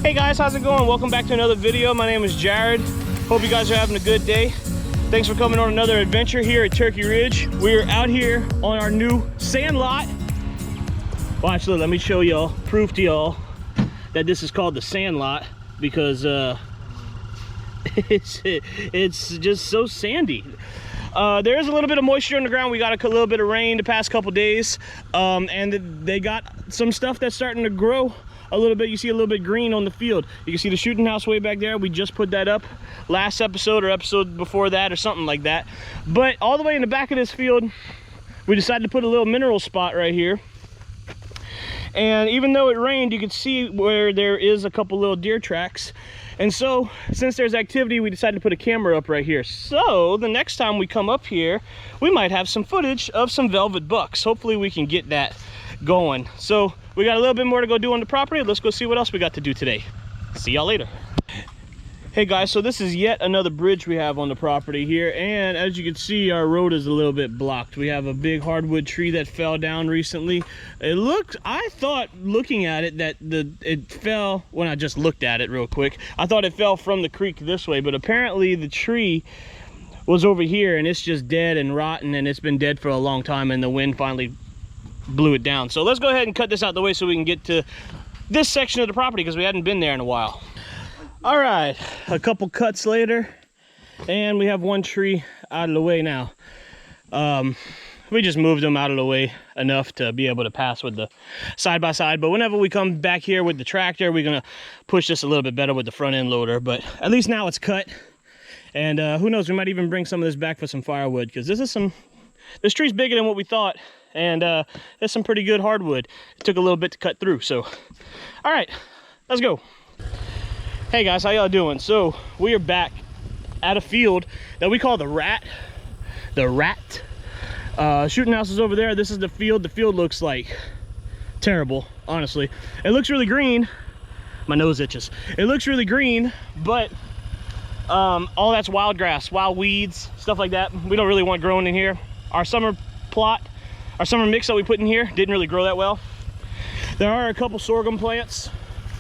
Hey guys, how's it going? Welcome back to another video. My name is Jared. Hope you guys are having a good day. Thanks for coming on another adventure here at Turkey Ridge. We're out here on our new sand lot. Well, actually, let me show y'all, proof to y'all that this is called the sand lot because it's just so sandy. There is a little bit of moisture on the ground. We got a little bit of rain the past couple days, and they got some stuff that's starting to grow a little bit. You see a little bit green on the field. You can see the shooting house way back there. We just put that up last episode or episode before that or something like that. But all the way in the back of this field, we decided to put a little mineral spot right here. And even though it rained, you can see where there is a couple little deer tracks. And so, since there's activity, we decided to put a camera up right here. So, the next time we come up here, we might have some footage of some velvet bucks. Hopefully we can get that going. So, we got a little bit more to go do on the property. Let's go see what else we got to do today. See y'all later. Hey guys, so this is yet another bridge we have on the property here, and as you can see, our road is a little bit blocked. We have a big hardwood tree that fell down recently. I thought looking at it that it fell, when I just looked at it real quick, I thought it fell from the creek this way, but apparently the tree was over here and it's just dead and rotten, and it's been dead for a long time, and the wind finally blew it down. So let's go ahead and cut this out the way so we can get to this section of the property because we hadn't been there in a while. All right, a couple cuts later, and we have one tree out of the way now. We just moved them out of the way enough to be able to pass with the side-by-side, but whenever we come back here with the tractor, we're gonna push this a little bit better with the front end loader, but at least now it's cut. And who knows, we might even bring some of this back for some firewood, because this tree's bigger than what we thought, and there's some pretty good hardwood. It took a little bit to cut through, so. All right, let's go. Hey guys, how y'all doing? So we are back at a field that we call the rat. Shooting house is over there. This is the field. The field looks like terrible, honestly. It looks really green. My nose itches. It looks really green, but all that's wild grass, wild weeds, stuff like that. We don't really want growing in here. Our summer mix that we put in here didn't really grow that well. There are a couple sorghum plants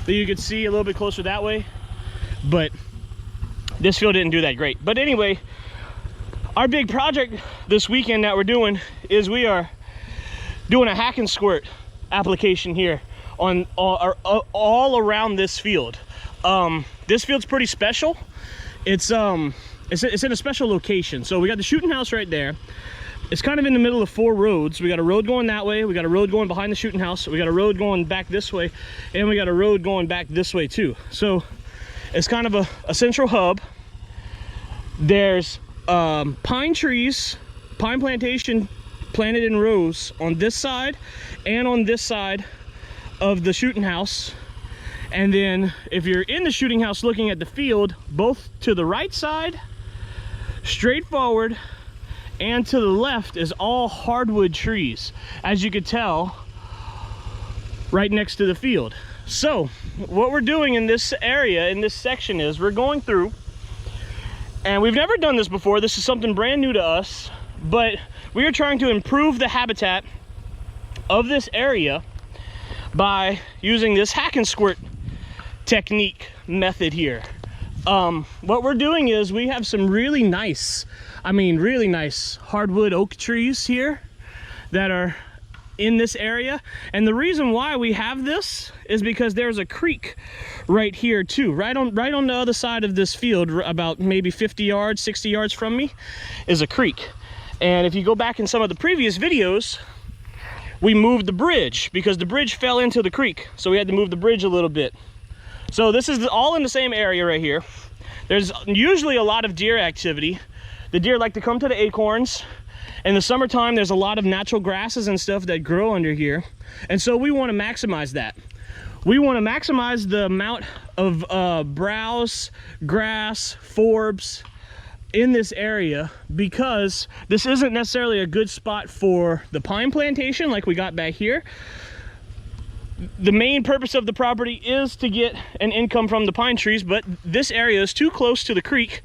that you could see a little bit closer that way, but this field didn't do that great. But anyway, our big project this weekend that we're doing is we are doing a hack and squirt application here on all around this field. This field's pretty special. It's in a special location. So we got the shooting house right there. It's kind of in the middle of 4 roads. We got a road going that way, we got a road going behind the shooting house, we got a road going back this way, and we got a road going back this way too. So it's kind of a central hub. There's pine trees, pine plantation planted in rows on this side and on this side of the shooting house. And then if you're in the shooting house looking at the field, both to the right side, straight forward, and to the left is all hardwood trees, as you could tell, right next to the field. So what we're doing in this area, in this section, is we're going through, and we've never done this before. This is something brand new to us, but we are trying to improve the habitat of this area by using this hack and squirt technique method here. What we're doing is we have some really nice, really nice hardwood oak trees here that are in this area. And the reason why we have this is because there's a creek right here too. Right on the other side of this field, about maybe 50 yards, 60 yards from me, is a creek. And if you go back in some of the previous videos, we moved the bridge because the bridge fell into the creek. So we had to move the bridge a little bit. So this is all in the same area right here. There's usually a lot of deer activity. The deer like to come to the acorns. In the summertime, there's a lot of natural grasses and stuff that grow under here. And so we want to maximize that. We want to maximize the amount of browse, grass, forbs in this area, because this isn't necessarily a good spot for the pine plantation like we got back here. The main purpose of the property is to get an income from the pine trees, but this area is too close to the creek,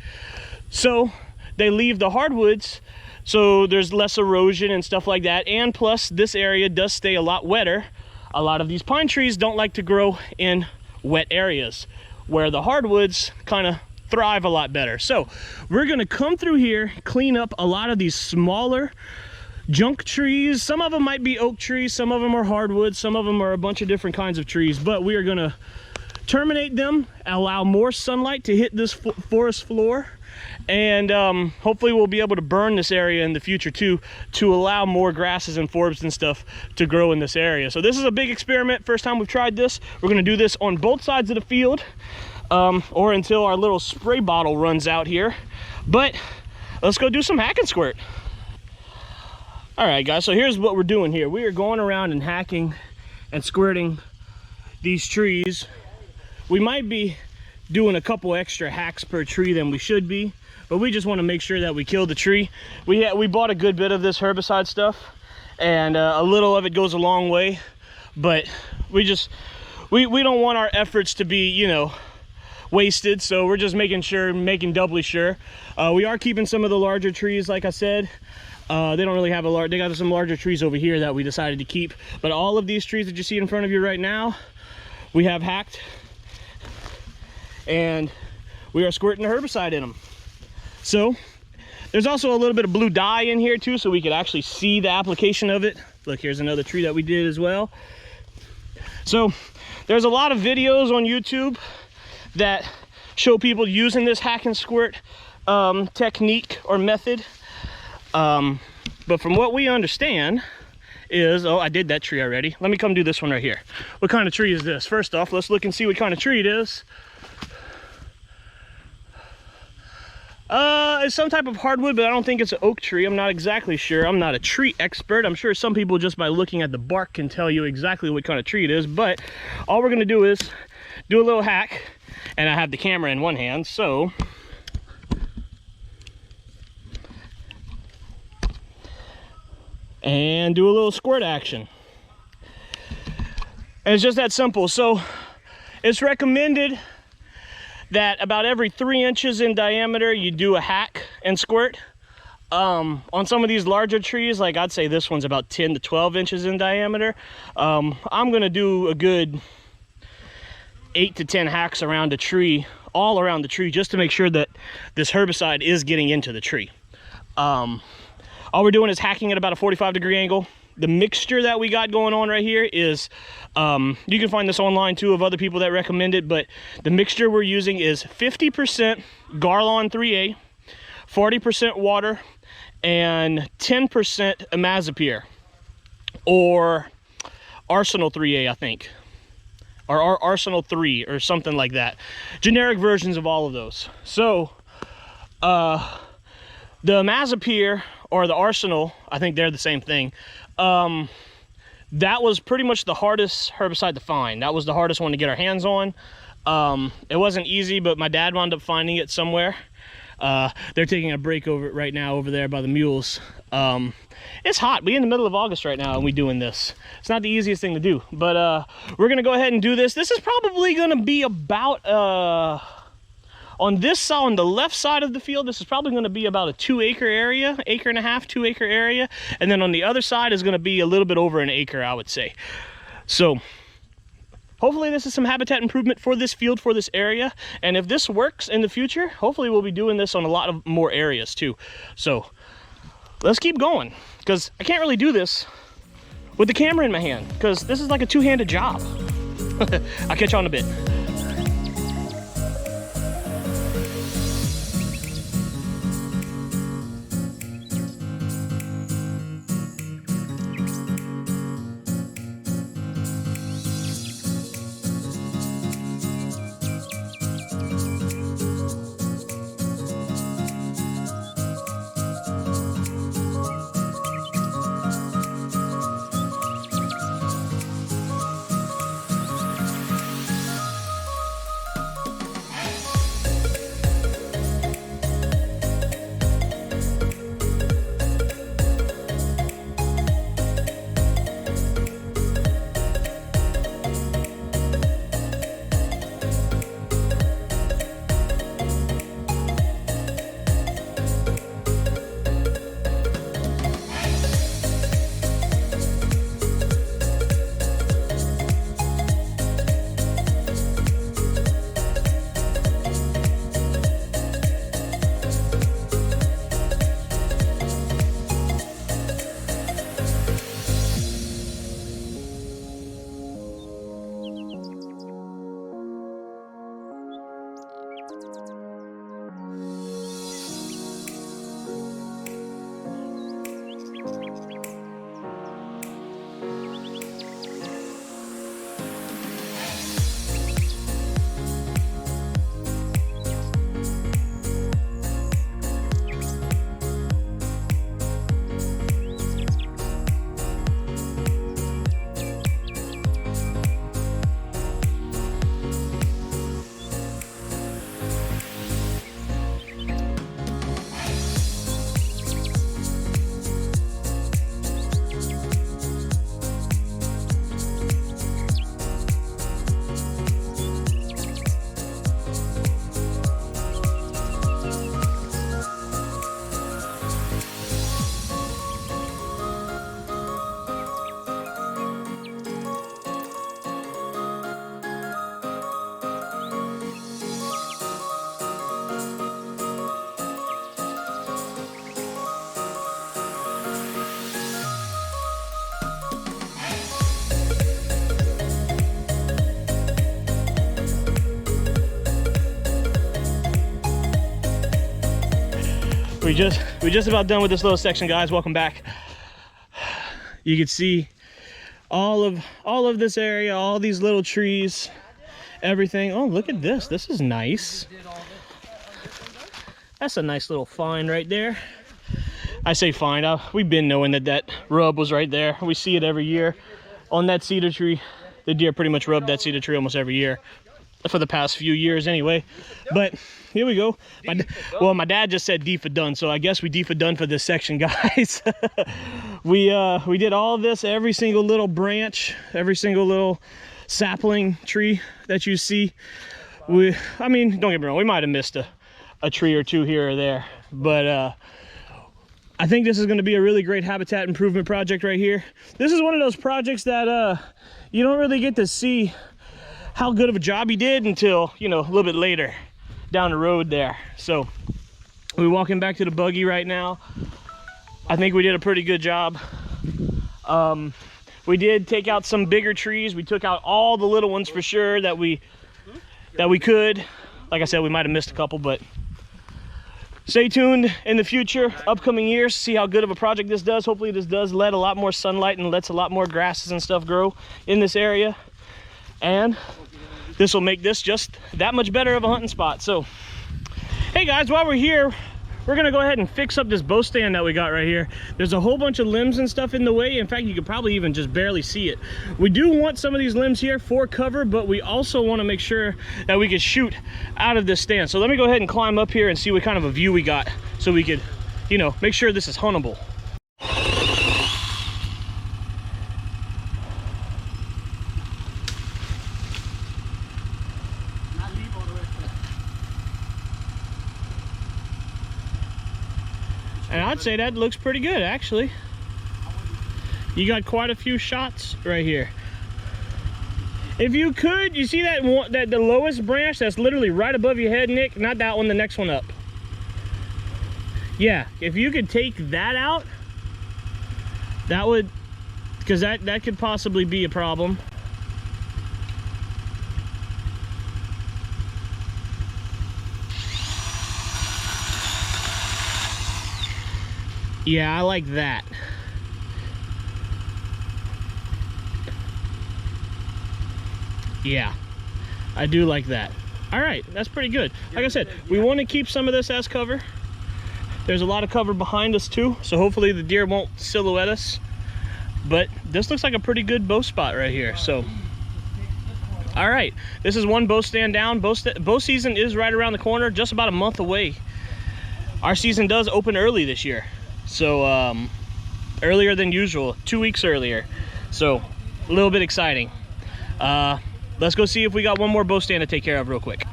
so they leave the hardwoods, so there's less erosion and stuff like that. And plus, this area does stay a lot wetter. A lot of these pine trees don't like to grow in wet areas where the hardwoods kind of thrive a lot better. So we're gonna come through here, clean up a lot of these smaller junk trees. Some of them might be oak trees, some of them are hardwood, some of them are a bunch of different kinds of trees, but we are gonna terminate them, allow more sunlight to hit this forest floor, and hopefully we'll be able to burn this area in the future too, to allow more grasses and forbs and stuff to grow in this area. So this is a big experiment, first time we've tried this. We're gonna do this on both sides of the field, or until our little spray bottle runs out here. But let's go do some hack and squirt. All right, guys, so here's what we're doing here. We are going around and hacking and squirting these trees. We might be doing a couple extra hacks per tree than we should be, but we just want to make sure that we kill the tree. We bought a good bit of this herbicide stuff, and a little of it goes a long way, but we don't want our efforts to be, you know, wasted, so we're just making doubly sure. We are keeping some of the larger trees, like I said. They don't really have they got some larger trees over here that we decided to keep, but all of these trees that you see in front of you right now, we have hacked, and we are squirting the herbicide in them. So there's also a little bit of blue dye in here too, so we could actually see the application of it. Look, here's another tree that we did as well. So there's a lot of videos on YouTube that show people using this hack and squirt technique or method, but from what we understand is, oh, I did that tree already. Let me come do this one right here. What kind of tree is this? First off, let's look and see what kind of tree it is. It's some type of hardwood, but I don't think it's an oak tree. I'm not exactly sure. I'm not a tree expert. I'm sure some people just by looking at the bark can tell you exactly what kind of tree it is, but all we're gonna do is do a little hack, and I have the camera in one hand, so and do a little squirt action. And it's just that simple. So it's recommended that about every 3 inches in diameter you do a hack and squirt. On some of these larger trees, like I'd say this one's about 10 to 12 inches in diameter, I'm gonna do a good 8 to 10 hacks around the tree, all around the tree, just to make sure that this herbicide is getting into the tree. All we're doing is hacking at about a 45-degree angle. The mixture that we got going on right here is, you can find this online too of other people that recommend it, but the mixture we're using is 50% Garlon 3A, 40% water, and 10% imazapyr, or Arsenal 3A, I think, or Arsenal 3 or something like that. Generic versions of all of those. So the imazapyr or the Arsenal, I think they're the same thing. That was pretty much the hardest herbicide to find. That was the hardest one to get our hands on. It wasn't easy, but my dad wound up finding it somewhere. They're taking a break over it right now over there by the mules. It's hot. We're in the middle of August right now and we're doing this. It's not the easiest thing to do, but we're gonna go ahead and do this. This is probably gonna be about on this side, on the left side of the field, this is probably going to be about a 2-acre area, 1.5 acre, 2-acre area. And then on the other side is going to be a little bit over an acre, I would say. So hopefully this is some habitat improvement for this field, for this area. And if this works in the future, hopefully we'll be doing this on a lot of more areas too. So let's keep going, because I can't really do this with the camera in my hand, because this is like a two-handed job. I'll catch you on a bit. we just about done with this little section, guys. Welcome back. You can see all of this area, all these little trees, everything. Oh, look at this. This is nice. That's a nice little find right there. I say find. We've been knowing that rub was right there. We see it every year on that cedar tree. The deer pretty much rub that cedar tree almost every year for the past few years anyway. But here we go. Well, my dad just said D for done, so I guess we D for done for this section, guys. We did all of this, every single little branch, every single little sapling tree that you see. I mean, don't get me wrong, we might have missed a tree or two here or there, but I think this is going to be a really great habitat improvement project right here. This is one of those projects that you don't really get to see how good of a job he did until, you know, a little bit later down the road there. So we're walking back to the buggy right now. I think we did a pretty good job. We did take out some bigger trees. We took out all the little ones for sure that we could. Like I said, we might have missed a couple, but stay tuned in the future, upcoming years, see how good of a project this does. Hopefully this does let a lot more sunlight and lets a lot more grasses and stuff grow in this area. And this will make this just that much better of a hunting spot. So, hey guys, while we're here, we're gonna go ahead and fix up this bow stand that we got right here. There's a whole bunch of limbs and stuff in the way. In fact, you could probably even just barely see it. We do want some of these limbs here for cover, but we also want to make sure that we can shoot out of this stand. So let me go ahead and climb up here and see what kind of a view we got, so we could, you know, make sure this is huntable. And I'd say that looks pretty good, actually. You got quite a few shots right here. If you could, you see that one, the lowest branch that's literally right above your head, Nick? Not that one, the next one up. Yeah, if you could take that out, that would, because that could possibly be a problem. Yeah, I like that. Yeah, I do like that. All right, that's pretty good. Like I said, we want to keep some of this as cover. There's a lot of cover behind us too, so hopefully the deer won't silhouette us. But this looks like a pretty good bow spot right here. So, all right, this is one bow stand down. Bow season is right around the corner, just about a month away. Our season does open early this year. So earlier than usual, 2 weeks earlier. So a little bit exciting. Let's go see if we got one more bow stand to take care of real quick.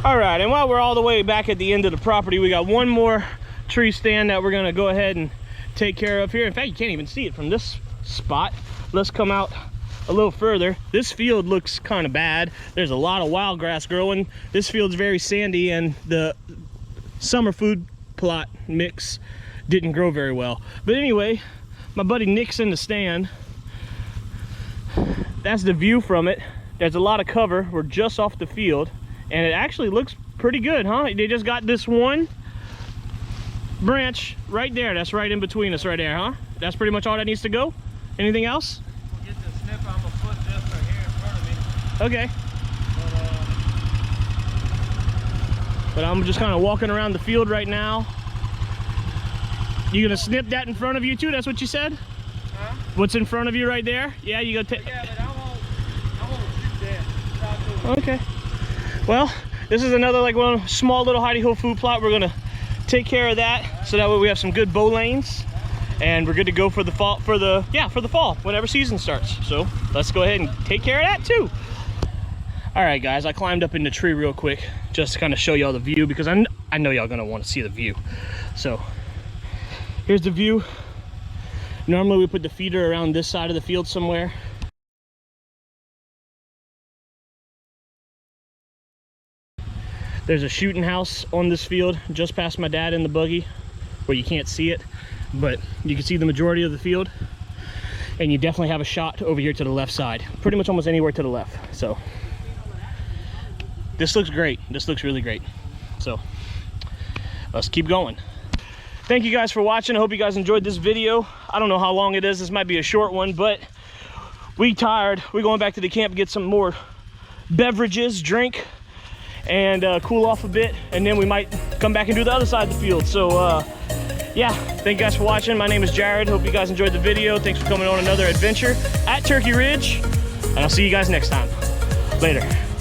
All right, and while we're all the way back at the end of the property, we got one more tree stand that we're gonna go ahead and take care of here. In fact, you can't even see it from this spot. Let's come out a little further. This field looks kind of bad. There's a lot of wild grass growing. This field's very sandy, and the summer food plot mix didn't grow very well. But anyway, my buddy Nick's in the stand. That's the view from it. There's a lot of cover. We're just off the field, and it actually looks pretty good, huh? They just got this one branch right there. That's right in between us right there, huh? That's pretty much all that needs to go. Anything else? We'll get the snip I'm gonna put just right here in front of me. Okay. But I'm just kind of walking around the field right now. You gonna snip that in front of you too? That's what you said? Huh? What's in front of you right there? Yeah, you go take. Yeah, but I won't shoot that. Okay. Well, this is another like one small little hidey hole food plot. We're gonna take care of that, so that way we have some good bow lanes, and we're good to go for the fall. For the fall, whenever season starts. So let's go ahead and take care of that too. All right, guys, I climbed up in the tree real quick just to kind of show y'all the view, because I know y'all gonna want to see the view. So here's the view. Normally we put the feeder around this side of the field somewhere. There's a shooting house on this field just past my dad in the buggy, where you can't see it, but you can see the majority of the field. And you definitely have a shot over here to the left side, pretty much almost anywhere to the left. So this looks great. This looks really great. So let's keep going. thank you guys for watching. I hope you guys enjoyed this video. I don't know how long it is. This might be a short one, but we tired. We're going back to the camp to get some more beverages, drink, and cool off a bit, and then we might come back and do the other side of the field. So yeah, thank you guys for watching. My name is Jared. Hope you guys enjoyed the video. Thanks for coming on another adventure at Turkey Ridge, and I'll see you guys next time. Later.